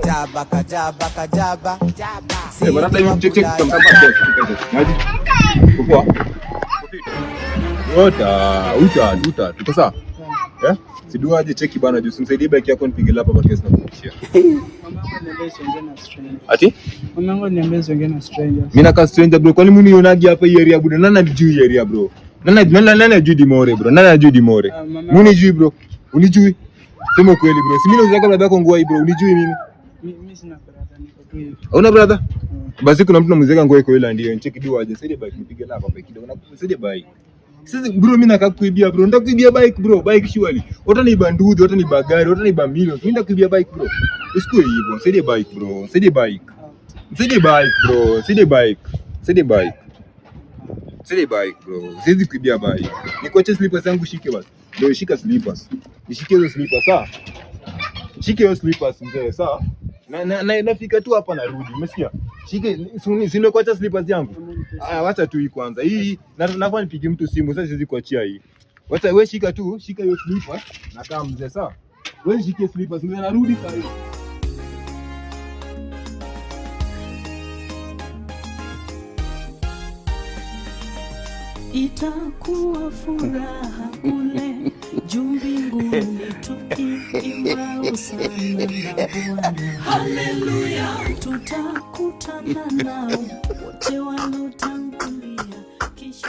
kajaba kajaba kajaba. Barata hiyo check kama maji. Kwa uta tuko sawa? Siduaje cheki bana juu simsaidie bike yako nipige lapa kwa kesi na kushia. Ati? Mwanangu niambie ongea na stranger. Mimi na stranger bro, kwani mimi nionagi hapa hii area bro? Nani anajui hii area bro? Nani anajui Dimore bro? Nani anajui Dimore? Mimi nijui bro. Unijui? Sema kweli bro. Si mimi nauza brother yako nguo hii bro. Unijui mimi? Mimi sina brother, niko tu hivi. Hauna brother? Basi kuna mtu anamuzeka nguo iko ile ndio cheki duaje. Saidie bike nipige lapa hapa kidogo. Saidie bike. Sisi bro mimi nataka kuibia bro. Nataka kuibia bike bro. Bike surely. Utaniiba nduthi, utaniiba gari, utaniiba milioni. Mimi nataka kuibia bike bro. Usikue hivyo. Saidie bike bro. Saidie bike. Saidie bike bro. Saidie bike. Saidie bike. Saidie bike bro. Siwezi kuibia bike. Nikuache slippers zangu shike basi. Ndio shika slippers. Nishike hizo slippers sawa? Shike hizo slippers mzee sawa? Na nafika tu hapa narudi. Umesikia? Shike si ndio kuacha slippers yangu. Wacha tu hii kwanza. Hii nafanya nipige mtu simu sasa siwezi kuachia hii. Wacha wewe shika tu, shika hiyo slippers na kama mzee sawa? Wewe shike slippers mzee narudi sasa hivi. Itakuwa furaha kule juu mbinguni tukiimba hosana na Bwana. Haleluya, tutakutana nao wote walotangulia kisha